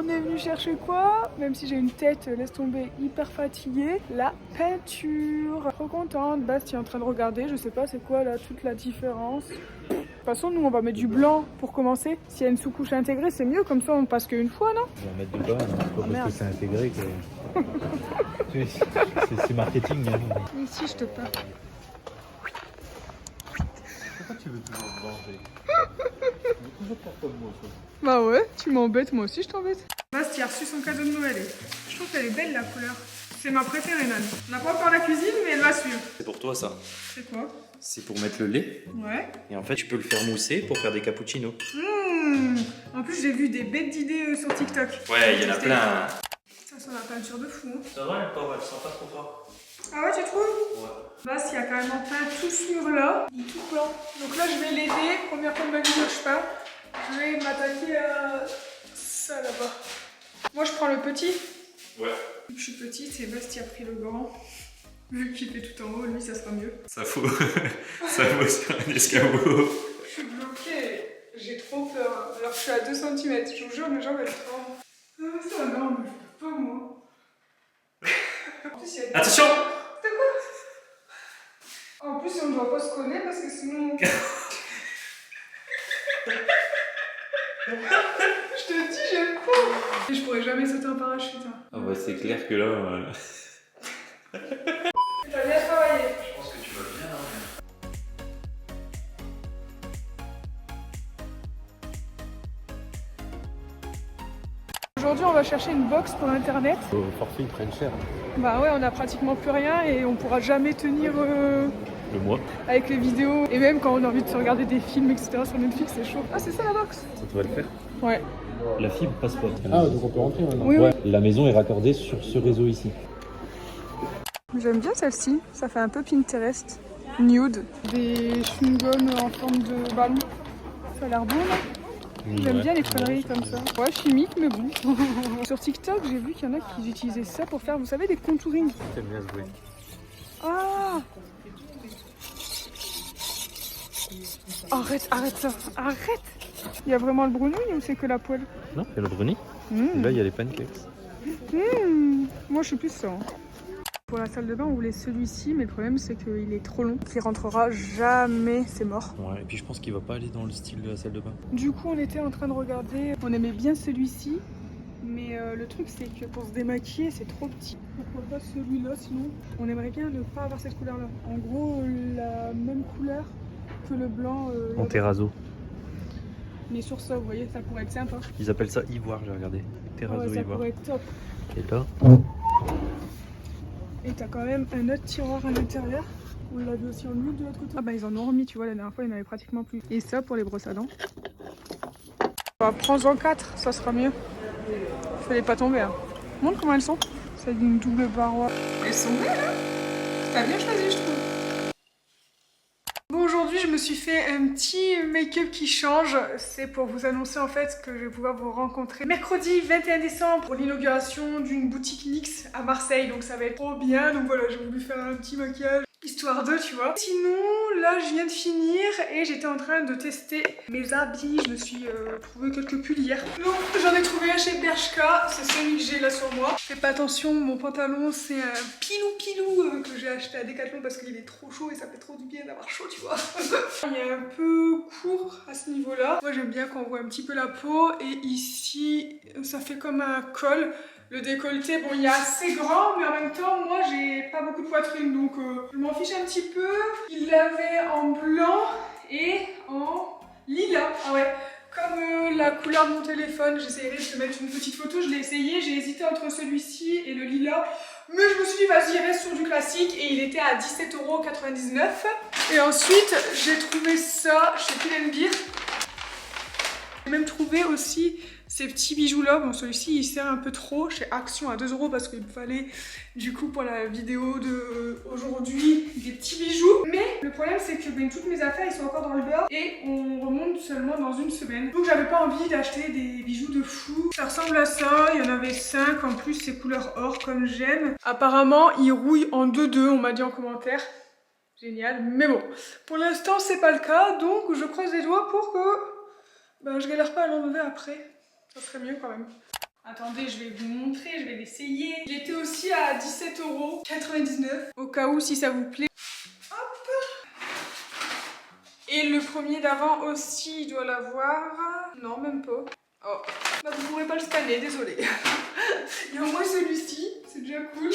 On est venu chercher quoi? Même si j'ai une tête, laisse tomber, hyper fatiguée. La peinture. Trop contente. Bastien est en train de regarder. Je sais pas c'est quoi là toute la différence. De toute façon, nous on va mettre du blanc pour commencer. S'il y a une sous-couche intégrée, c'est mieux. Comme ça, on passe qu'une fois, non? On va mettre du bas, hein. C'est pas parce que c'est intégré que. C'est marketing. Hein. Ici, je te peins. Pourquoi tu veux toujours te venger? Toujours pour toi, moi, ça. Bah ouais, tu m'embêtes, moi aussi je t'embête. Bastien a reçu son cadeau de Noël. Je trouve qu'elle est belle la couleur. C'est ma préférée, Nan. On n'a pas encore la cuisine, mais elle va suivre. C'est pour toi ça. C'est quoi? C'est pour mettre le lait. Ouais. Et en fait, tu peux le faire mousser pour faire des cappuccinos. En plus, j'ai vu des bêtes d'idées sur TikTok. Ouais, il y en a plein. Ça sent la peinture de fou. Hein. Ça va, elle sent pas trop fort. Ah ouais, tu trouves? Ouais. Bastien a carrément peint tout ce mur-là. Il est tout blanc. Donc là, je vais l'aider. Première fois de ma vie que je peins. Je vais m'attaquer à ça là-bas. Moi, je prends le petit. Ouais. Je suis petite et Bastien a pris le grand. Vu qu'il fait tout en haut, lui, ça sera mieux. Ça faut sur un escabeau. Je suis bloquée. J'ai trop peur. Alors que je suis à 2 cm. Je vous jure, mes jambes, elles tremblent. Ah, ça, non, mais je peux pas, moi. En plus, il y a des... Attention! C'est quoi? En plus, on ne doit pas se connaître parce que sinon... Je te dis, j'aime pas. Et je pourrais jamais sauter en parachute. Hein. Ah bah c'est clair que là... T'as bien travaillé. Je pense que tu vas bien. Aujourd'hui, on va chercher une box pour internet. Au forfait, ils prennent cher. Bah ouais, on a pratiquement plus rien et on pourra jamais tenir Le mois. avec les vidéos. Et même quand on a envie de se regarder des films, etc. sur Netflix, c'est chaud. Ah, c'est ça la box? Ça te va le faire? Ouais. La fibre passe pas. Ah, donc on peut rentrer maintenant? Oui, ouais. La maison est raccordée sur ce réseau ici. J'aime bien celle-ci. Ça fait un peu Pinterest. Nude. Des chewing-gums en forme de ballon. Ça a l'air bon, là. J'aime bien les conneries comme ça. Ouais, chimique, mais bon. Sur TikTok, j'ai vu qu'il y en a qui utilisaient ça pour faire, vous savez, des contouring. J'aime bien jouer. Ah! Arrête, arrête ça, arrête! Il y a vraiment le brunouille ou c'est que la poêle? Non, il y a le brownie. Et là, il y a les pancakes. Moi, je suis plus ça. Hein. Pour la salle de bain, on voulait celui-ci, mais le problème, c'est qu'il est trop long. Il rentrera jamais, c'est mort. Ouais, et puis je pense qu'il va pas aller dans le style de la salle de bain. Du coup, on était en train de regarder. On aimait bien celui-ci, mais le truc, c'est que pour se démaquiller, c'est trop petit. Pourquoi pas celui-là, sinon? On aimerait bien ne pas avoir cette couleur-là. En gros, la même couleur que le blanc. En terrazzo. Mais sur ça, vous voyez, ça pourrait être sympa. Ils appellent ça ivoire, j'ai regardé. Terrazzo Ouais, ça ivoire. pourrait être top. Et là, Et t'as quand même un autre tiroir à l'intérieur. On l'avait aussi en nude de l'autre côté. Ah bah ils en ont remis, tu vois, la dernière fois il n'y en avait pratiquement plus. Et ça pour les brosses à dents. Bah, prends-en 4, ça sera mieux. Fallait pas tomber. Hein. Montre comment elles sont. C'est une double paroi. Elles sont belles, hein? T'as bien choisi, je trouve. Bon, aujourd'hui je me suis fait un petit make-up qui change. C'est pour vous annoncer en fait que je vais pouvoir vous rencontrer mercredi 21 décembre pour l'inauguration d'une boutique NYX à Marseille. Donc ça va être trop bien. Donc voilà, j'ai voulu faire un petit maquillage histoire de, tu vois. Sinon, là je viens de finir et j'étais en train de tester mes habits. Je me suis trouvé quelques pulls hier. Donc j'en ai trouvé un chez Bershka. C'est celui que j'ai là sur moi. Fais pas attention, mon pantalon c'est un pilou que j'ai acheté à Decathlon parce qu'il est trop chaud et ça fait trop du bien d'avoir chaud, tu vois. Il est un peu court à ce niveau-là. Moi j'aime bien quand on voit un petit peu la peau et ici ça fait comme un col. Le décolleté, bon, il est assez grand, mais en même temps, moi, j'ai pas beaucoup de poitrine, donc je m'en fiche un petit peu. Il l'avait en blanc et en lilas. Ah ouais, comme la couleur de mon téléphone, j'essayerai de te mettre une petite photo. Je l'ai essayé, j'ai hésité entre celui-ci et le lilas. Mais je me suis dit, vas-y, reste sur du classique. Et il était à 17,99 €. Et ensuite, j'ai trouvé ça chez Pull&Bear. J'ai même trouvé aussi ces petits bijoux là. Bon, celui-ci il sert un peu trop chez Action à 2 € parce qu'il me fallait du coup pour la vidéo de aujourd'hui des petits bijoux. Mais le problème c'est que toutes mes affaires ils sont encore dans le beurre et on remonte seulement dans une semaine. Donc j'avais pas envie d'acheter des bijoux de fou. Ça ressemble à ça, il y en avait 5 en plus, c'est couleur or comme j'aime. Apparemment ils rouillent en 2-2, on m'a dit en commentaire. Génial, mais bon, pour l'instant c'est pas le cas, donc je croise les doigts pour que je galère pas à l'enlever après. Ça serait mieux quand même. Attendez, je vais vous montrer, je vais l'essayer. Il était aussi à 17,99 €, au cas où si ça vous plaît. Hop. Et le premier d'avant aussi, il doit l'avoir. Non, même pas. Oh, bah, vous ne pourrez pas le scanner, désolé. Il y a au moins celui-ci, c'est déjà cool.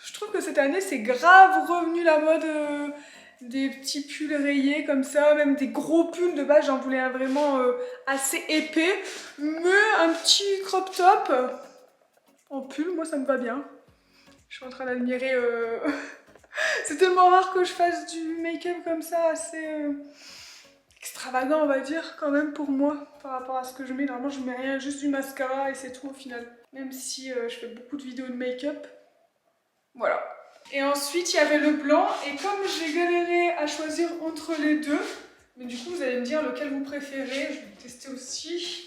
Je trouve que cette année, c'est grave revenu la mode des petits pulls rayés comme ça, même des gros pulls. De base, j'en voulais un vraiment assez épais, mais un petit crop top en pull, moi ça me va bien. Je suis en train d'admirer. C'est tellement rare que je fasse du make-up comme ça, assez extravagant, on va dire, quand même pour moi, par rapport à ce que je mets. Normalement, je mets rien, juste du mascara et c'est tout au final. Même si je fais beaucoup de vidéos de make-up. Voilà. Et ensuite, il y avait le blanc. Et comme j'ai galéré à choisir entre les deux, mais du coup, vous allez me dire lequel vous préférez. Je vais le tester aussi.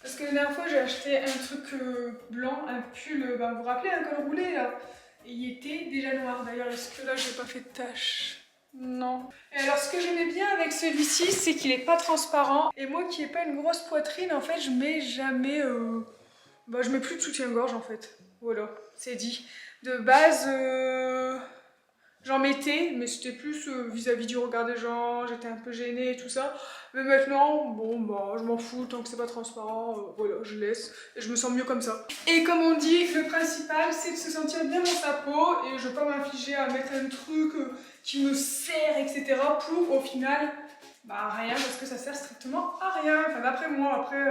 Parce que la dernière fois, j'ai acheté un truc blanc, un pull, vous vous rappelez, un col roulé là. Et il était déjà noir. D'ailleurs, est-ce que là, j'ai pas fait de tache? Non. Et alors, ce que j'aimais bien avec celui-ci, c'est qu'il est pas transparent. Et moi qui n'ai pas une grosse poitrine, en fait, je mets jamais... je mets plus de soutien-gorge, en fait. Voilà, c'est dit. De base, j'en mettais, mais c'était plus vis-à-vis du regard des gens, j'étais un peu gênée et tout ça. Mais maintenant, bon, je m'en fous, tant que c'est pas transparent, voilà, je laisse. Et je me sens mieux comme ça. Et comme on dit, le principal, c'est de se sentir bien dans sa peau. Et je vais pas m'infliger à mettre un truc qui me serre, etc. pour, au final, rien, parce que ça sert strictement à rien. Enfin, d'après moi, après,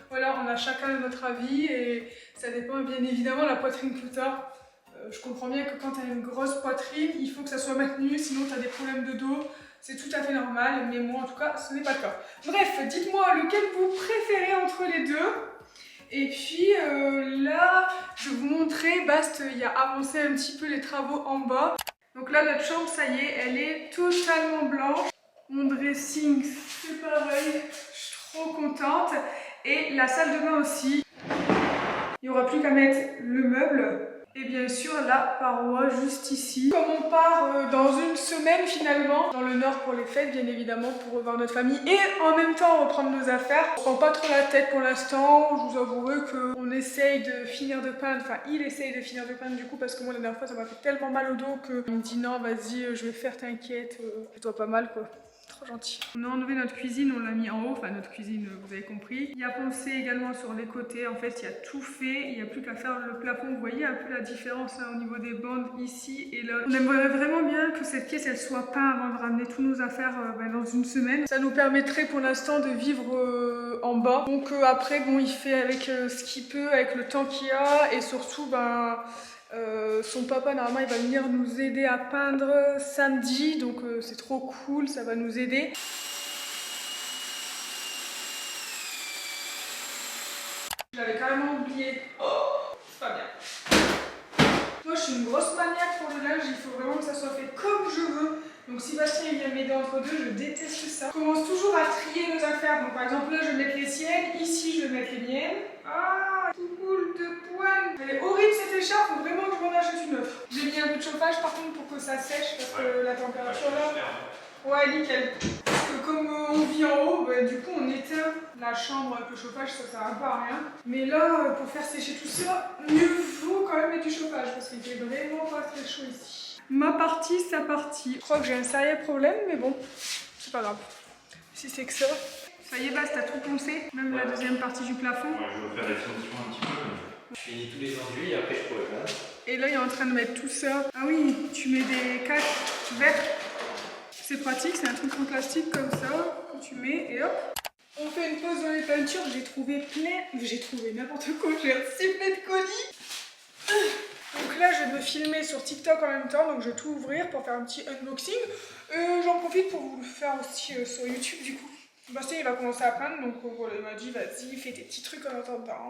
voilà, on a chacun notre avis. Et ça dépend bien évidemment de la poitrine que t'as. Je comprends bien que quand tu as une grosse poitrine, il faut que ça soit maintenu, sinon tu as des problèmes de dos. C'est tout à fait normal, mais moi en tout cas, ce n'est pas le cas. Bref, dites-moi lequel vous préférez entre les deux. Et puis là, je vais vous montrer, Bast, il a avancé un petit peu les travaux en bas. Donc là, notre chambre, ça y est, elle est totalement blanche. Mon dressing, c'est pareil, je suis trop contente. Et la salle de bain aussi. Il n'y aura plus qu'à mettre le meuble. Et bien sûr la paroi juste ici. Comme on part dans une semaine finalement, dans le nord pour les fêtes bien évidemment, pour revoir notre famille et en même temps reprendre nos affaires. On prend pas trop la tête pour l'instant, je vous avouerai qu'on essaye de finir de peindre, enfin il essaye de finir de peindre du coup parce que moi la dernière fois ça m'a fait tellement mal au dos qu'il me dit non vas-y je vais faire, t'inquiète, fais-toi pas mal quoi. Trop gentil. On a enlevé notre cuisine, on l'a mis en haut, enfin notre cuisine, vous avez compris. Il y a pensé également sur les côtés, en fait il y a tout fait, il n'y a plus qu'à faire le plafond. Vous voyez un peu la différence au niveau des bandes ici et là. On aimerait vraiment bien que cette pièce elle soit peinte avant de ramener tous nos affaires dans une semaine. Ça nous permettrait pour l'instant de vivre en bas. Donc après bon il fait avec ce qu'il peut, avec le temps qu'il y a et surtout son papa normalement il va venir nous aider à peindre samedi, donc c'est trop cool, ça va nous aider. Je l'avais carrément oublié. Oh, c'est pas bien. Moi je suis une grosse maniaque pour le linge, il faut vraiment que ça soit fait comme je veux. Donc si Bastien il vient m'aider entre deux, je déteste ça. Je commence toujours à trier nos affaires. Donc par exemple là je vais mettre les siennes, ici je vais mettre les miennes. Ah, tout boule de poils. Elle est horrible cette écharpe, faut vraiment que je m'en achète une autre. J'ai mis un peu de chauffage par contre pour que ça sèche parce que la température là... Ouais, nickel. Parce que comme on vit en haut, du coup on éteint la chambre avec le chauffage, ça sert un peu à rien. Mais là, pour faire sécher tout ça, mieux vaut quand même mettre du chauffage parce qu'il fait vraiment pas très chaud ici. Ma partie, sa partie. Je crois que j'ai un sérieux problème, mais bon, c'est pas grave. Si c'est que ça. Ça y est, Bast, t'as tout poncé, même la deuxième partie du plafond. Ouais, je vais faire des finitions un petit peu. Je finis tous les enduits et après je pourrai pas. Et là, il est en train de mettre tout ça. Ah oui, tu mets des caches vertes. C'est pratique, c'est un truc en plastique comme ça que tu mets et hop. On fait une pause dans les peintures. J'ai trouvé n'importe quoi. J'ai reçu plein de colis. Donc là, je vais me filmer sur TikTok en même temps, donc je vais tout ouvrir pour faire un petit unboxing. J'en profite pour vous le faire aussi sur YouTube du coup. Bastien il va commencer à peindre, donc voilà, il m'a dit vas-y, fais tes petits trucs en attendant.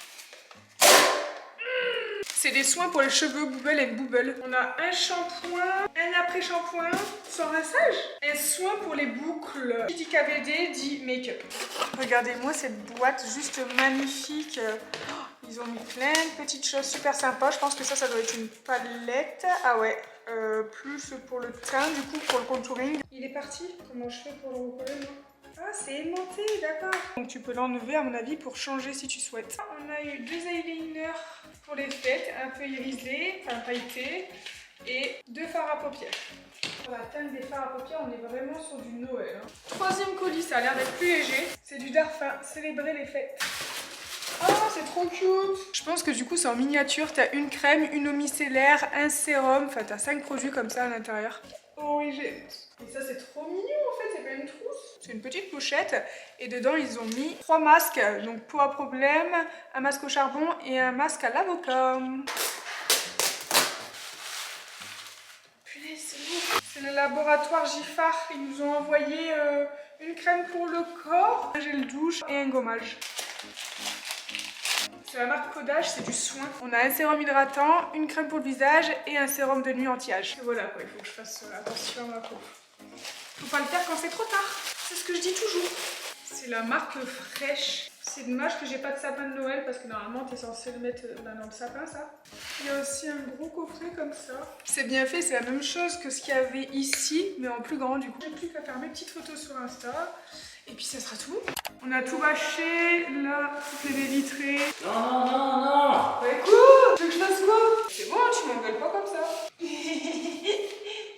C'est des soins pour les cheveux Bubble and Bubble. On a un shampoing, un après-shampoing sans rinçage, un soin pour les boucles. Qui dit KVD dit make-up. Regardez-moi cette boîte juste magnifique. Ils ont mis plein de petites choses super sympas. Je pense que ça doit être une palette. Ah ouais, plus pour le teint, du coup pour le contouring. Il est parti. Comment je fais pour le recoller moi? Ah, c'est aimanté, d'accord. Donc tu peux l'enlever à mon avis pour changer si tu souhaites. On a eu deux eyeliners un peu irisé, enfin pailleté, et 2 fards à paupières. Pour la teinte des fards à paupières, on est vraiment sur du Noël. Hein. Troisième colis, ça a l'air d'être plus léger. C'est du Darphin, célébrer les fêtes. Oh, c'est trop cute! Je pense que du coup, c'est en miniature. T'as une crème, une eau micellaire, un sérum. Enfin, t'as 5 produits comme ça à l'intérieur. Origine. Et ça, c'est trop mignon en fait. C'est pas une trousse. C'est une petite pochette. Et dedans, ils ont mis 3 masques. Donc, peau à problème, un masque au charbon et un masque à l'avocat. C'est le laboratoire Giffard. Ils nous ont envoyé une crème pour le corps, un gel douche et un gommage. C'est la marque Codage, c'est du soin. On a un sérum hydratant, une crème pour le visage et un sérum de nuit anti-âge. Voilà quoi, il faut que je fasse attention à ma peau. Faut pas le faire quand c'est trop tard. C'est ce que je dis toujours. C'est la marque Fresh. C'est dommage que j'ai pas de sapin de Noël parce que normalement t'es censé le mettre dans le sapin ça. Il y a aussi un gros coffret comme ça. C'est bien fait, c'est la même chose que ce qu'il y avait ici mais en plus grand du coup. J'ai plus qu'à faire mes petites photos sur Insta et puis ça sera tout. On a tout bâché, là, toutes les baies vitrées. Non, non, non, non.